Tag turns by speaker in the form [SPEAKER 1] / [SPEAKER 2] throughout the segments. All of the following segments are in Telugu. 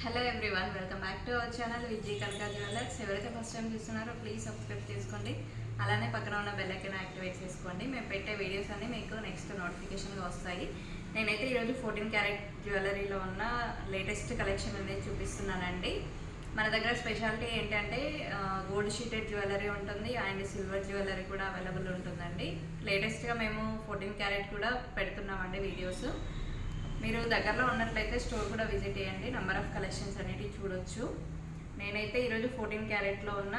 [SPEAKER 1] Hello everyone, welcome back to our channel Viji Kanaka jewellers. ఎవరైతే ఫస్ట్ టైం చూస్తున్నారో ప్లీజ్ సబ్స్క్రైబ్ చేసుకోండి. అలానే పక్కన ఉన్న బెల్ ఐకాన్ యాక్టివేట్ చేసుకోండి. మేము పెట్టే వీడియోస్ అన్ని మీకు నెక్స్ట్ నోటిఫికేషన్గా వస్తాయి. నేనైతే ఈరోజు 14 క్యారెట్ జ్యువెలరీలో ఉన్న లేటెస్ట్ కలెక్షన్ అనేది చూపిస్తున్నానండి. మన దగ్గర స్పెషాలిటీ ఏంటంటే గోల్డ్ షీటెడ్ జ్యువెలరీ ఉంటుంది అండ్ సిల్వర్ జ్యువెలరీ కూడా అవైలబుల్ ఉంటుందండి. లేటెస్ట్గా మేము 14 క్యారెట్ కూడా పెడుతున్నామండి వీడియోస్. మీరు దగ్గరలో ఉన్నట్లయితే స్టోర్ కూడా విజిట్ చేయండి. నెంబర్ ఆఫ్ కలెక్షన్స్ అనేటివి చూడొచ్చు. నేనైతే ఈరోజు 14 క్యారెట్లో ఉన్న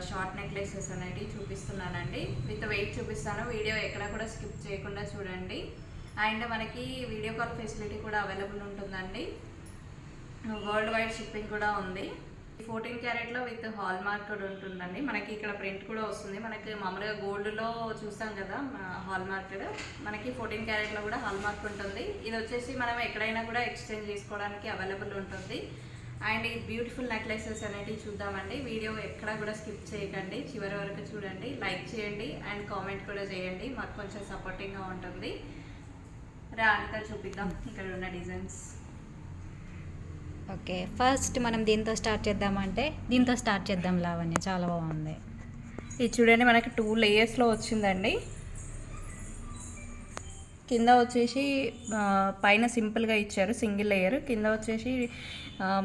[SPEAKER 1] షార్ట్ నెక్లెసెస్ అనేటివి చూపిస్తున్నానండి. విత్ వెయిట్ చూపిస్తాను. వీడియో ఎక్కడ కూడా స్కిప్ చేయకుండా చూడండి. అండ్ మనకి వీడియో కాల్ ఫెసిలిటీ కూడా అవైలబుల్ ఉంటుందండి. వరల్డ్ వైడ్ షిప్పింగ్ కూడా ఉంది. 14 క్యారెట్లో విత్ హాల్ మార్క్ కూడా ఉంటుందండి. మనకి ఇక్కడ ప్రింట్ కూడా వస్తుంది. మనకి మామూలుగా గోల్డ్లో చూస్తాం కదా హాల్ మార్క్, మనకి 14 క్యారెట్లో కూడా హాల్ మార్క్ ఉంటుంది. ఇది వచ్చేసి మనం ఎక్కడైనా కూడా ఎక్స్చేంజ్ చేసుకోవడానికి అవైలబుల్ ఉంటుంది. అండ్ ఈ బ్యూటిఫుల్ నెక్లెసెస్ అనేటివి చూద్దామండి. వీడియో ఎక్కడ కూడా స్కిప్ చేయకండి, చివరి వరకు చూడండి. లైక్ చేయండి అండ్ కామెంట్ కూడా చేయండి, మాకు కొంచెం సపోర్టింగ్గా ఉంటుంది. అంతా చూపిద్దాం ఇక్కడ ఉన్న డిజైన్స్.
[SPEAKER 2] ఓకే, ఫస్ట్ మనం దీంతో స్టార్ట్ చేద్దాం లావణ్య. చాలా బాగుంది.
[SPEAKER 1] ఇది చూడండి, మనకి 2 లేయర్స్లో వచ్చిందండి. కింద వచ్చేసి పైన సింపుల్గా ఇచ్చారు సింగిల్ లేయర్, కింద వచ్చేసి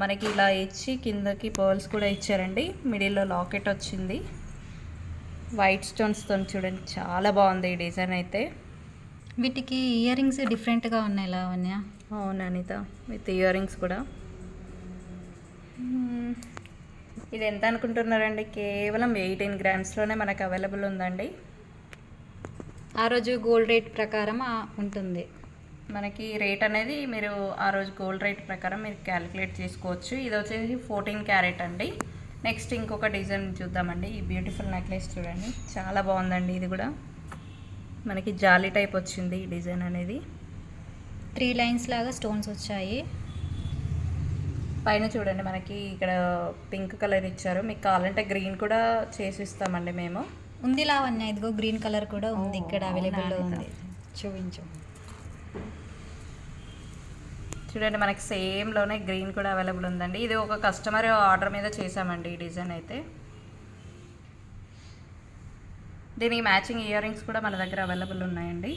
[SPEAKER 1] మనకి ఇలా ఇచ్చి కిందకి పర్ల్స్ కూడా ఇచ్చారండి. మిడిల్లో లాకెట్ వచ్చింది వైట్ స్టోన్స్తో. చూడండి చాలా బాగుంది ఈ డిజైన్ అయితే.
[SPEAKER 2] వీటికి ఇయర్ రింగ్స్ డిఫరెంట్గా ఉన్నాయి లావణ్య.
[SPEAKER 1] అవును అనిత, విత్ ఇయర్ రింగ్స్ కూడా. ఇది ఎంత అనుకుంటున్నారండి? కేవలం 18 గ్రామ్స్లోనే మనకు అవైలబుల్ ఉందండి.
[SPEAKER 2] ఆ రోజు గోల్డ్ రేట్ ప్రకారం ఉంటుంది
[SPEAKER 1] మనకి రేట్ అనేది. మీరు ఆ రోజు గోల్డ్ రేట్ ప్రకారం మీరు క్యాలిక్యులేట్ చేసుకోవచ్చు. ఇది వచ్చేసి 14 క్యారెట్ అండి. నెక్స్ట్ ఇంకొక డిజైన్ చూద్దామండి. ఈ బ్యూటిఫుల్ నెక్లెస్ చూడండి, చాలా బాగుందండి. ఇది కూడా మనకి జాలీ టైప్ వచ్చింది ఈ డిజైన్ అనేది.
[SPEAKER 2] 3 లైన్స్ లాగా స్టోన్స్ వచ్చాయి.
[SPEAKER 1] పైన చూడండి మనకి ఇక్కడ పింక్ కలర్ ఇచ్చారు. మీకు కావాలంటే గ్రీన్ కూడా చేసి ఇస్తామండి మేము.
[SPEAKER 2] ఉంది లావణ్య, ఇదిగో గ్రీన్ కలర్ కూడా ఉంది ఇక్కడ అవైలబుల్లో ఉంది. చూపించు.
[SPEAKER 1] చూడండి మనకి సేమ్లోనే గ్రీన్ కూడా అవైలబుల్ ఉందండి. ఇది ఒక కస్టమర్ ఆర్డర్ మీద చేసామండి ఈ డిజైన్ అయితే. దీనికి మ్యాచింగ్ ఇయర్ రింగ్స్ కూడా మన దగ్గర అవైలబుల్ ఉన్నాయండి.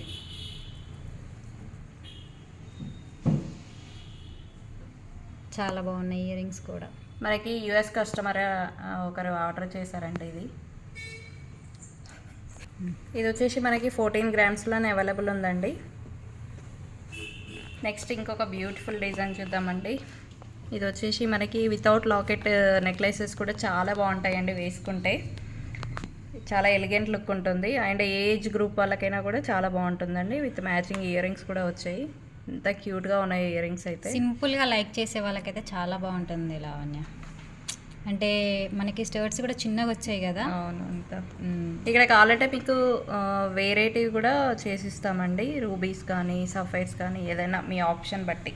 [SPEAKER 2] చాలా బాగున్నాయి ఇయర్ రింగ్స్ కూడా.
[SPEAKER 1] మనకి యుఎస్ కస్టమర్ ఒకరు ఆర్డర్ చేశారండి ఇది. ఇది వచ్చేసి మనకి 14 గ్రామ్స్లోనే అవైలబుల్ ఉందండి. నెక్స్ట్ ఇంకొక బ్యూటిఫుల్ డిజైన్ చూద్దామండి. ఇది వచ్చేసి మనకి వితౌట్ లాకెట్ నెక్లెసెస్ కూడా చాలా బాగుంటాయండి వేసుకుంటే. చాలా ఎలిగెంట్ లుక్ ఉంటుంది అండ్ ఏజ్ గ్రూప్ వాళ్ళకైనా కూడా చాలా బాగుంటుందండి. విత్ మ్యాచింగ్ ఇయర్ రింగ్స్ కూడా వచ్చాయి. ఎంత క్యూట్గా ఉన్నాయి ఇయర్ రింగ్స్ అయితే.
[SPEAKER 2] సింపుల్గా లైక్ చేసే వాళ్ళకైతే చాలా బాగుంటుంది లావణ్య. అంటే మనకి స్టర్ట్స్ కూడా చిన్నగా వచ్చాయి కదా.
[SPEAKER 1] అవును అంత. ఇక్కడ కావాలంటే మీకు వేరేటివి కూడా చేసిస్తామండి. రూబీస్ కానీ సఫైర్స్ కానీ ఏదైనా మీ ఆప్షన్ బట్టి.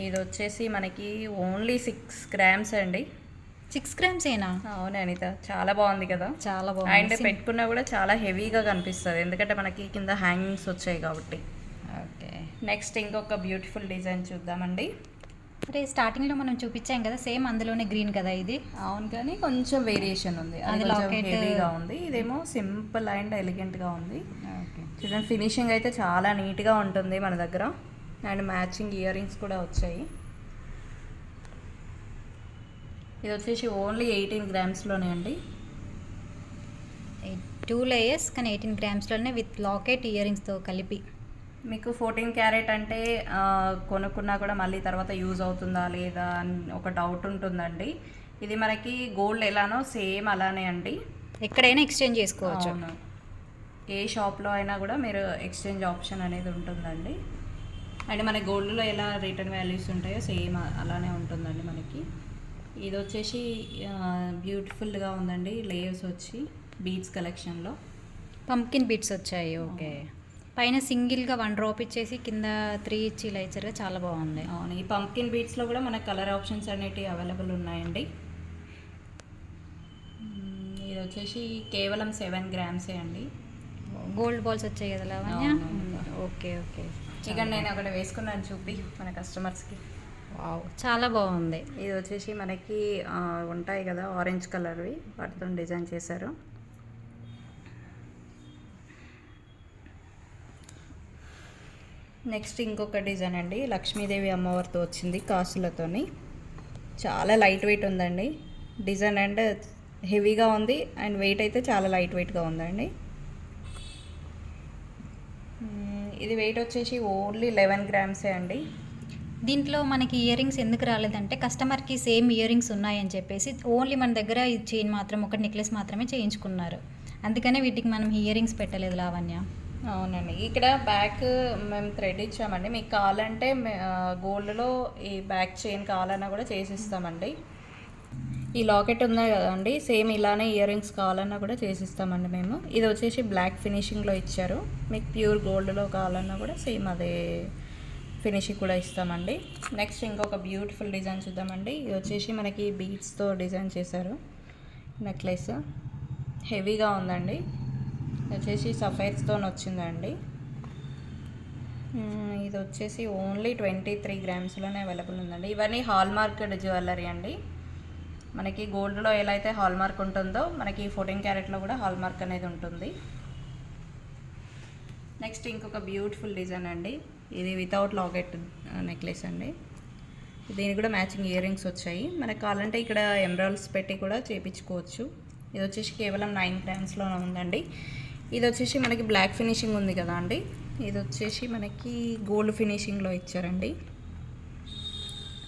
[SPEAKER 1] ఇది వచ్చేసి మనకి ఓన్లీ 6 గ్రామ్స్ అండి.
[SPEAKER 2] 6 గ్రామ్స్ ఏనా?
[SPEAKER 1] అవును అనిత, చాలా బాగుంది కదా.
[SPEAKER 2] చాలా బాగుంది.
[SPEAKER 1] అండ్ పెట్టుకున్నా కూడా చాలా హెవీగా కనిపిస్తుంది, ఎందుకంటే మనకి కింద హ్యాంగింగ్స్ వచ్చాయి కాబట్టి.
[SPEAKER 2] ఓకే,
[SPEAKER 1] నెక్స్ట్ ఇంకొక బ్యూటిఫుల్ డిజైన్ చూద్దామండి.
[SPEAKER 2] అరే స్టార్టింగ్లో మనం చూపించాం కదా, సేమ్ అందులోనే గ్రీన్ కదా ఇది.
[SPEAKER 1] అవును, కానీ కొంచెం వేరియేషన్ ఉంది. అది కొంచెం హెవీగా ఉంది, ఇదేమో సింపుల్ అండ్ ఎలిగెంట్గా ఉంది. చూడండి ఫినిషింగ్ అయితే చాలా నీట్గా ఉంటుంది మన దగ్గర. అండ్ మ్యాచింగ్ ఇయర్ రింగ్స్ కూడా వచ్చాయి. ఇది వచ్చేసి ఓన్లీ 18 గ్రామ్స్లోనే అండి.
[SPEAKER 2] 2 లేయర్స్ కానీ 18 గ్రామ్స్లోనే విత్ లాకెట్ ఇయర్ రింగ్స్తో కలిపి.
[SPEAKER 1] మీకు 14 క్యారెట్ అంటే కొనుక్కున్నా కూడా మళ్ళీ తర్వాత యూజ్ అవుతుందా లేదా అని ఒక డౌట్ ఉంటుందండి. ఇది మనకి గోల్డ్ ఎలానో సేమ్ అలానే అండి.
[SPEAKER 2] ఎక్కడైనా ఎక్స్చేంజ్ చేసుకోవచ్చు.
[SPEAKER 1] ఏ షాప్లో అయినా కూడా మీరు ఎక్స్చేంజ్ ఆప్షన్ అనేది ఉంటుందండి. అండ్ మన గోల్డ్లో ఎలా రిటర్న్ వాల్యూస్ ఉంటాయో సేమ్ అలానే ఉంటుందండి మనకి. ఇది వచ్చేసి బ్యూటిఫుల్గా ఉందండి. లేయర్స్ వచ్చి బీడ్స్ కలెక్షన్లో
[SPEAKER 2] పంకిన్ బీడ్స్ వచ్చాయి. ఓకే, పైన సింగిల్గా 1 డ్రాప్ ఇచ్చేసి కింద 3 ఇచ్చి ఇలా ఇచ్చారుగా, చాలా బాగుంది.
[SPEAKER 1] అవును, ఈ పంకిన్ బీడ్స్లో కూడా మనకు కలర్ ఆప్షన్స్ అనేటివి అవైలబుల్ ఉన్నాయండి. ఇది వచ్చేసి కేవలం 7 గ్రామ్సే అండి.
[SPEAKER 2] గోల్డ్ బాల్స్ వచ్చాయి కదా లావణ్య. ఓకే ఓకే,
[SPEAKER 1] ఇక్కడ నేను ఒకటి వేసుకున్నాను చూపి మన కస్టమర్స్కి.
[SPEAKER 2] వావ్, చాలా బాగుంది.
[SPEAKER 1] ఇది వచ్చేసి మనకి ఉంటాయి కదా ఆరెంజ్ కలర్వి, వాటితో డిజైన్ చేశారు. నెక్స్ట్ ఇంకొక డిజైన్ అండి, లక్ష్మీదేవి అమ్మవారితో వచ్చింది కాసులతోని. చాలా లైట్ వెయిట్ ఉందండి డిజైన్, అండ్ హెవీగా ఉంది, అండ్ వెయిట్ అయితే చాలా లైట్ వెయిట్గా ఉందండి. ఇది వెయిట్ వచ్చేసి ఓన్లీ 11 గ్రామ్సే అండి.
[SPEAKER 2] దీంట్లో మనకి ఇయర్ రింగ్స్ ఎందుకు రాలేదంటే కస్టమర్కి సేమ్ ఇయర్ రింగ్స్ ఉన్నాయని చెప్పేసి ఓన్లీ మన దగ్గర ఈ చైన్ మాత్రం, ఒక నెక్లెస్ మాత్రమే చేయించుకున్నారు. అందుకనే వీటికి మనం ఇయర్ రింగ్స్ పెట్టలేదు లావణ్య.
[SPEAKER 1] అవునండి, ఇక్కడ బ్యాక్ మేము థ్రెడ్ ఇచ్చామండి. మీకు కావాలంటే గోల్డ్లో ఈ బ్యాక్ చైన్ కావాలన్నా కూడా చేసిస్తామండి. ఈ లాకెట్ ఉంది కదండి, సేమ్ ఇలానే ఇయర్ రింగ్స్ కావాలన్నా కూడా చేసిస్తామండి మేము. ఇది వచ్చేసి బ్లాక్ ఫినిషింగ్లో ఇచ్చారు. మీకు ప్యూర్ గోల్డ్లో కావాలన్నా కూడా సేమ్ అదే ఫినిషింగ్ కూడా ఇస్తామండి. నెక్స్ట్ ఇంకొక బ్యూటిఫుల్ డిజైన్ చూద్దామండి. ఇది వచ్చేసి మనకి బీడ్స్తో డిజైన్ చేశారు నెక్లెస్, హెవీగా ఉందండి. ఇది వచ్చేసి సఫైర్స్తో వచ్చిందండి. ఇది వచ్చేసి ఓన్లీ 23 గ్రామ్స్లోనే అవైలబుల్ ఉందండి. ఇవన్నీ హాల్మార్క్డ్ జ్యువెలరీ అండి. మనకి గోల్డ్లో ఎలా అయితే హాల్మార్క్ ఉంటుందో మనకి 14 క్యారెట్లో కూడా హాల్మార్క్ అనేది ఉంటుంది. నెక్స్ట్ ఇంకొక బ్యూటిఫుల్ డిజైన్ అండి, ఇది వితౌట్ లాకెట్ నెక్లెస్ అండి. దీనికి కూడా మ్యాచింగ్ ఇయర్ రింగ్స్ వచ్చాయి. మనకు కావాలంటే ఇక్కడ ఎమరాల్డ్స్ పెట్టి కూడా చేయించుకోవచ్చు. ఇది వచ్చేసి కేవలం 9 గ్రామ్స్లో ఉందండి. ఇది వచ్చేసి మనకి బ్లాక్ ఫినిషింగ్ ఉంది కదా అండి, ఇది వచ్చేసి మనకి గోల్డ్ ఫినిషింగ్లో ఇచ్చారండి.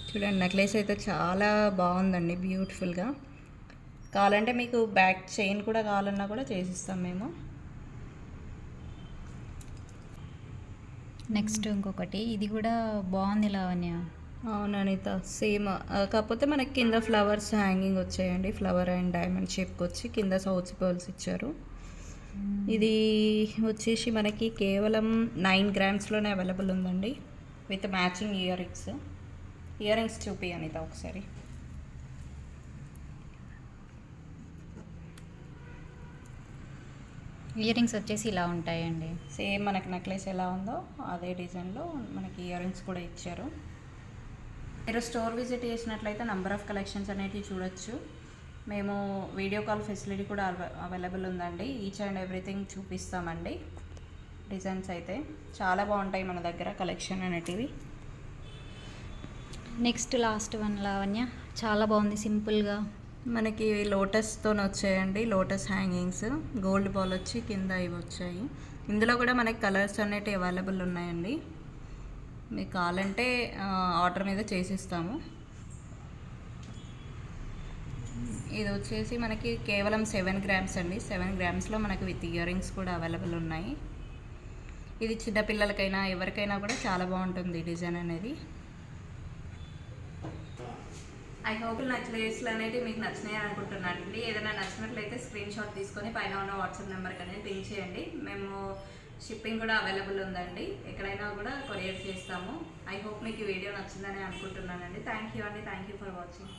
[SPEAKER 1] చూడండి, నెక్లెస్ అయితే చాలా బాగుందండి, బ్యూటిఫుల్గా. కావాలంటే మీకు బ్యాక్ చైన్ కూడా కావాలన్నా కూడా చేసిస్తాం మేము.
[SPEAKER 2] నెక్స్ట్ ఇంకొకటి, ఇది కూడా బాగుంది లావణ్య.
[SPEAKER 1] అవును అనిత, సేమ్ కాకపోతే మనకి కింద ఫ్లవర్స్ హ్యాంగింగ్ వచ్చాయండి. ఫ్లవర్ అండ్ డైమండ్ షేప్కి వచ్చి కింద సౌత్ పర్ల్స్ ఇచ్చారు. ఇది వచ్చేసి మనకి కేవలం 9 గ్రామ్స్లోనే అవైలబుల్ ఉందండి, with matching ear rings. Ear rings చూపి అనిత ఒకసారి.
[SPEAKER 2] ఇయర్ రింగ్స్ వచ్చేసి ఇలా ఉంటాయండి.
[SPEAKER 1] సేమ్ మనకి నెక్లెస్ ఎలా ఉందో అదే డిజైన్లో మనకి ఇయర్ రింగ్స్ కూడా ఇచ్చారు. మీరు స్టోర్ విజిట్ చేసినట్లయితే నెంబర్ ఆఫ్ కలెక్షన్స్ అనేవి చూడొచ్చు. మేము వీడియో కాల్ ఫెసిలిటీ కూడా అవైలబుల్ ఉందండి. ఈచ్ అండ్ ఎవ్రీథింగ్ చూపిస్తామండి. డిజైన్స్ అయితే చాలా బాగుంటాయి మన దగ్గర కలెక్షన్ అనేటివి.
[SPEAKER 2] నెక్స్ట్ లాస్ట్ వన్ లావణ్య, చాలా బాగుంది, సింపుల్గా.
[SPEAKER 1] మనకి లోటస్తో వచ్చాయండి, లోటస్ హ్యాంగింగ్స్. గోల్డ్ బాల్ వచ్చి కింద ఇవి వచ్చాయి. ఇందులో కూడా మనకి కలర్స్ అనేటివి అవైలబుల్ ఉన్నాయండి. మీకు కావాలంటే ఆర్డర్ మీద చేసిస్తాము. ఇది వచ్చేసి మనకి కేవలం 7 గ్రామ్స్ అండి. 7 గ్రామ్స్లో మనకి విత్ ఇయర్ రింగ్స్ కూడా అవైలబుల్ ఉన్నాయి. ఇది చిన్నపిల్లలకైనా ఎవరికైనా కూడా చాలా బాగుంటుంది డిజైన్ అనేది. ఐ హోప్ నెక్లెస్లు అనేవి మీకు నచ్చినాయి అనుకుంటున్నాను అండి. ఏదైనా నచ్చినట్లయితే స్క్రీన్ షాట్ తీసుకొని పైన ఉన్న వాట్సాప్ నెంబర్కి అనేది పింక్ చేయండి. మేము షిప్పింగ్ కూడా అవైలబుల్ ఉందండి, ఎక్కడైనా కూడా కొరియర్ చేస్తాము. ఐ హోప్ మీకు ఈ వీడియో నచ్చిందని అనుకుంటున్నానండి. థ్యాంక్ యూ అండి, థ్యాంక్ యూ ఫర్ వాచింగ్.